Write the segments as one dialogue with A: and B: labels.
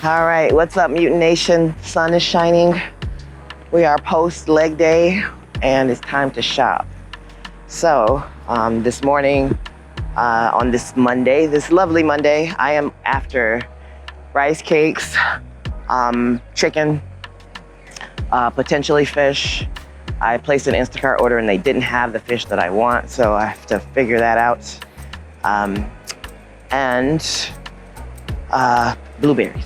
A: All right, what's up, Mutant Nation? Sun is shining. We are post leg day, and it's time to shop. So this morning, on this Monday, this lovely Monday, I am after rice cakes, chicken, potentially fish. I placed an Instacart order and they didn't have the fish that I want, so I have to figure that out. And blueberries.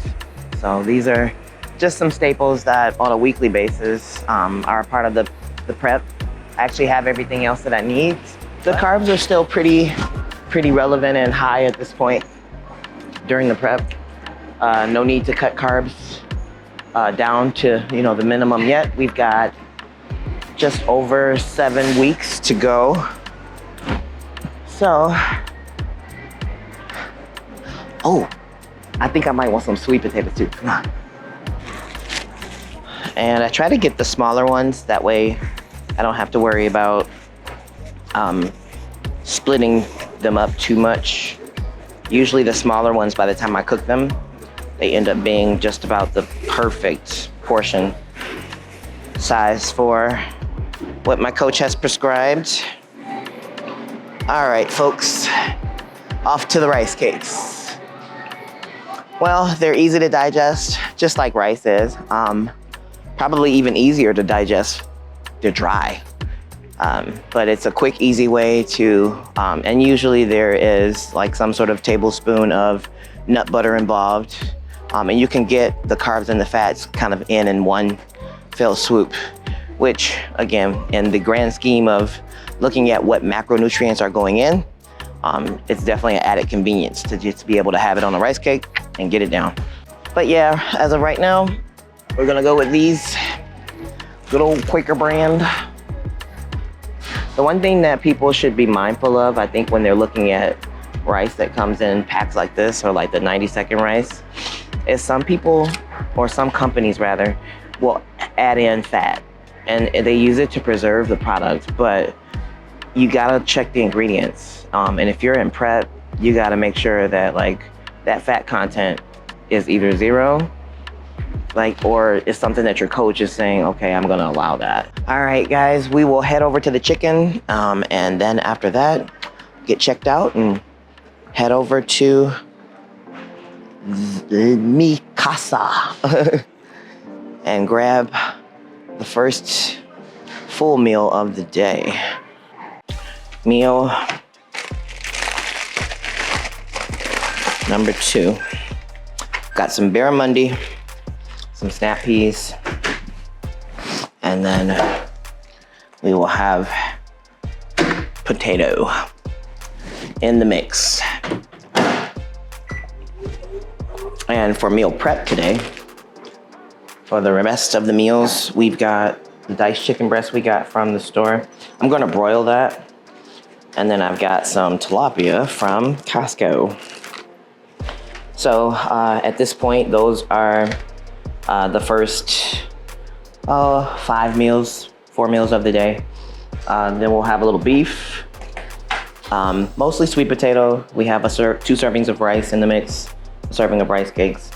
A: So these are just some staples that on a weekly basis are a part of the prep. I actually have everything else that I need. The carbs are still pretty relevant and high at this point during the prep. No need to cut carbs down to the minimum yet. We've got just over 7 weeks to go. So, I think I might want some sweet potatoes too. Come on. And I try to get the smaller ones. That way I don't have to worry about splitting them up too much. Usually the smaller ones, by the time I cook them, they end up being just about the perfect portion size for what my coach has prescribed. All right, folks, off to the rice cakes. Well, they're easy to digest, just like rice is. Probably even easier to digest. They're dry. But it's a quick, easy way to, and usually there is like some sort of tablespoon of nut butter involved. And you can get the carbs and the fats kind of in one fell swoop, which again, in the grand scheme of looking at what macronutrients are going in, it's definitely an added convenience to just be able to have it on a rice cake and get it down. But yeah, as of right now, we're gonna go with these good old Quaker brand. The one thing that people should be mindful of, I think, when they're looking at rice that comes in packs like this, or like the 90-second rice, is some people, or some companies rather, will add in fat. And they use it to preserve the product, but you gotta check the ingredients. And if you're in prep, you gotta make sure that that fat content is either zero, or it's something that your coach is saying, okay, I'm gonna allow that. All right, guys, we will head over to the chicken, and then after that, get checked out and head over to mi casa and grab the first full meal of the day. Meal number 2. Got some barramundi, some snap peas, and then we will have potato in the mix. And for meal prep today, for the rest of the meals, we've got the diced chicken breast we got from the store. I'm gonna broil that. And then I've got some tilapia from Costco. So at this point, those are the first 4 meals of the day. Then we'll have a little beef, mostly sweet potato. We have 2 servings of rice in the mix, a serving of rice cakes,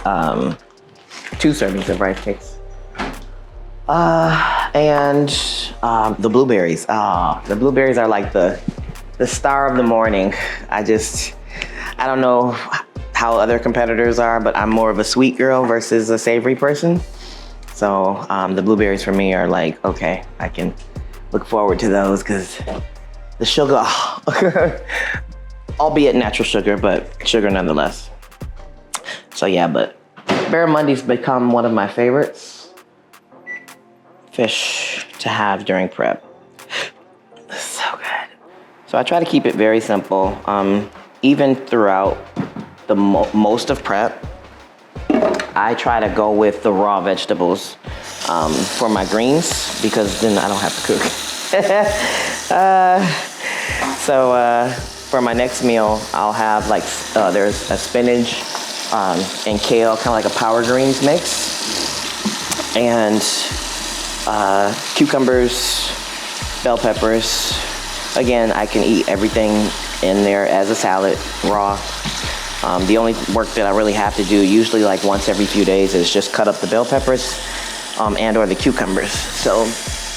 A: 2 servings of rice cakes. And the blueberries. The blueberries are like the star of the morning. I don't know how other competitors are, but I'm more of a sweet girl versus a savory person. So the blueberries for me are like, okay, I can look forward to those because the sugar, albeit natural sugar, but sugar nonetheless. So yeah, but barramundi's become one of my favorites fish to have during prep. So good. So I try to keep it very simple. Even throughout the most of prep, I try to go with the raw vegetables for my greens because then I don't have to cook. So for my next meal, I'll have there's a spinach and kale, kind of like a power greens mix, and cucumbers, bell peppers. Again, I can eat everything in there as a salad, raw. The only work that I really have to do, usually like once every few days, is just cut up the bell peppers and or the cucumbers. So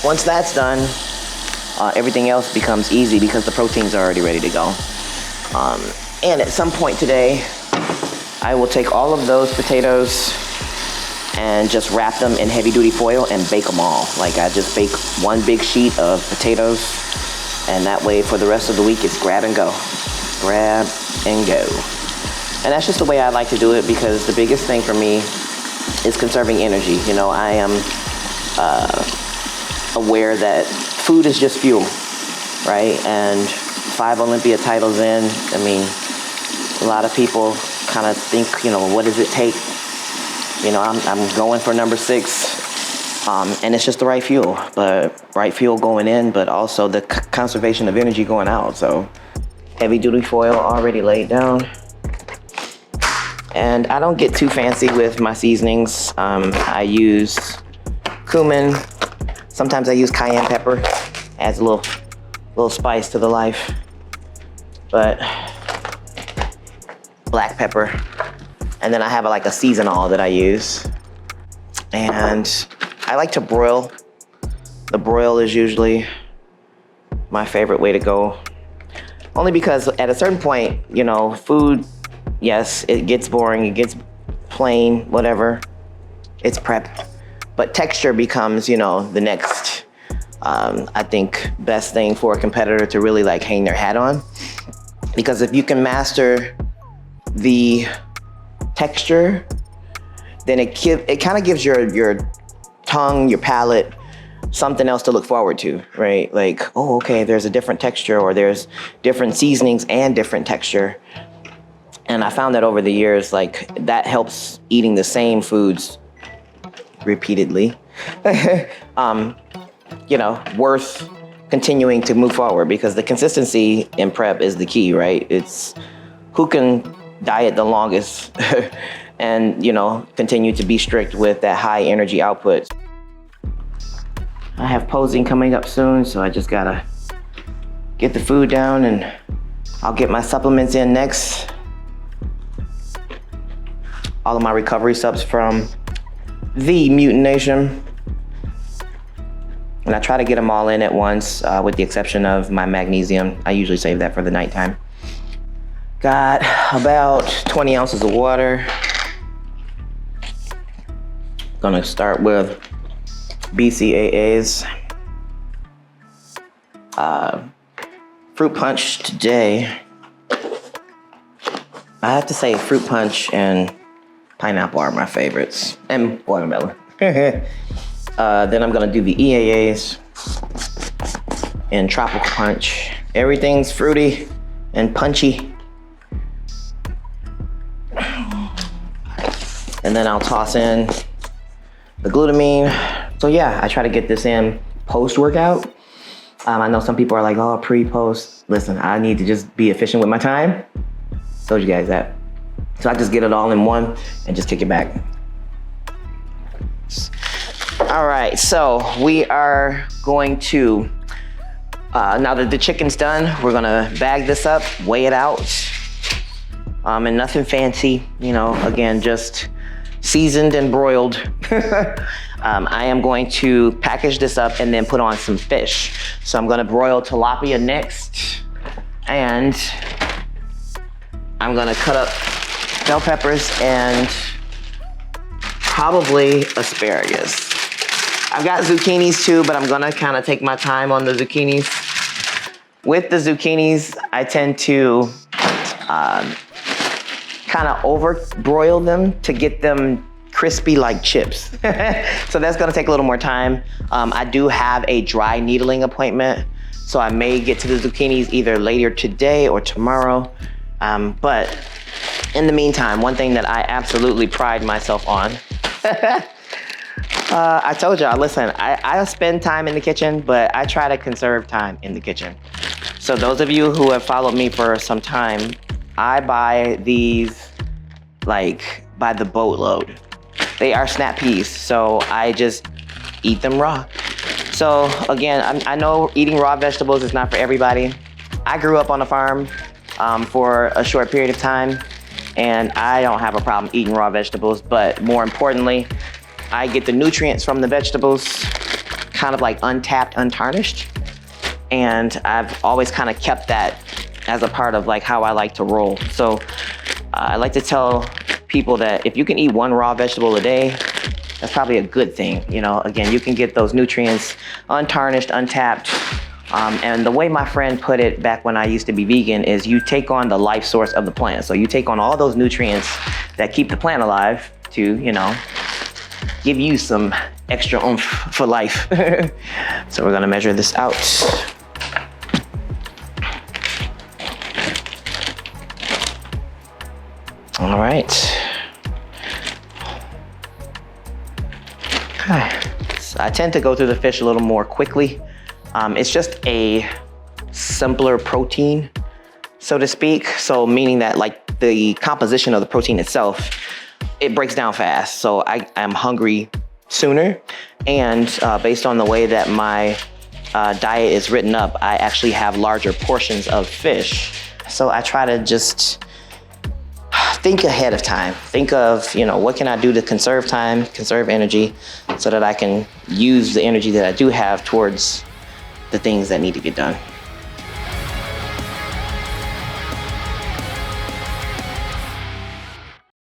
A: once that's done, everything else becomes easy because the proteins are already ready to go. And at some point today, I will take all of those potatoes and just wrap them in heavy duty foil and bake them all. Like I just bake one big sheet of potatoes, and that way for the rest of the week it's grab and go. Grab and go. And that's just the way I like to do it, because the biggest thing for me is conserving energy. You know, I am aware that food is just fuel, right? And 5 Olympia titles in, I mean, a lot of people kind of think, you know, what does it take? You know, I'm going for number 6, and it's just the right fuel, but right fuel going in, but also the conservation of energy going out. So heavy duty foil already laid down. And I don't get too fancy with my seasonings. I use cumin. Sometimes I use cayenne pepper. Adds a little spice to the life. But black pepper. And then I have like a seasonal that I use. And I like to broil. The broil is usually my favorite way to go. Only because at a certain point, you know, food, yes, it gets boring, it gets plain, whatever. It's prep. But texture becomes, you know, the next, I think, best thing for a competitor to really like hang their hat on. Because if you can master the texture, then it kind of gives your tongue, your palate, something else to look forward to, right? Like, oh, okay, there's a different texture, or there's different seasonings and different texture. And I found that over the years, like, that helps eating the same foods repeatedly, you know, worth continuing to move forward, because the consistency in prep is the key, right? It's who can diet the longest and, you know, continue to be strict with that high energy output. I have posing coming up soon, so I just gotta get the food down, and I'll get my supplements in next. All of my recovery subs from the Mutant Nation. And I try to get them all in at once, with the exception of my magnesium. I usually save that for the nighttime. Got about 20 ounces of water. Gonna start with BCAAs. Fruit punch today. I have to say fruit punch and pineapple are my favorites, and watermelon. Then I'm gonna do the EAAs and tropical punch. Everything's fruity and punchy. And then I'll toss in the glutamine. So yeah, I try to get this in post-workout. I know some people are like, oh, pre-post. Listen, I need to just be efficient with my time. Told you guys that. So I just get it all in one and just kick it back. All right, so we are going to, now that the chicken's done, we're gonna bag this up, weigh it out. And nothing fancy, you know, again, just seasoned and broiled. I am going to package this up and then put on some fish. So I'm gonna broil tilapia next, and I'm gonna cut up bell peppers and probably asparagus. I've got zucchinis too, but I'm gonna kind of take my time on the zucchinis. With the zucchinis, I tend to kind of over broil them to get them crispy like chips. So that's gonna take a little more time. I do have a dry needling appointment, so I may get to the zucchinis either later today or tomorrow. But in the meantime, one thing that I absolutely pride myself on, I told y'all, listen, I spend time in the kitchen, but I try to conserve time in the kitchen. So those of you who have followed me for some time, I buy these like by the boatload. They are snap peas, so I just eat them raw. So again, I know eating raw vegetables is not for everybody. I grew up on a farm for a short period of time, and I don't have a problem eating raw vegetables, but more importantly, I get the nutrients from the vegetables kind of like untapped, untarnished. And I've always kind of kept that as a part of like how I like to roll. So I like to tell people that if you can eat one raw vegetable a day, that's probably a good thing. You know, again, you can get those nutrients untarnished, untapped. And the way my friend put it back when I used to be vegan is you take on the life source of the plant. So you take on all those nutrients that keep the plant alive to, you know, give you some extra oomph for life. So we're gonna measure this out. All right. Okay. So I tend to go through the fish a little more quickly. It's just a simpler protein, so to speak. So meaning that like the composition of the protein itself, it breaks down fast. So I am hungry sooner. And based on the way that my diet is written up, I actually have larger portions of fish. So I try to just think ahead of time. Think of, you know, what can I do to conserve time, conserve energy, so that I can use the energy that I do have towards the things that need to get done.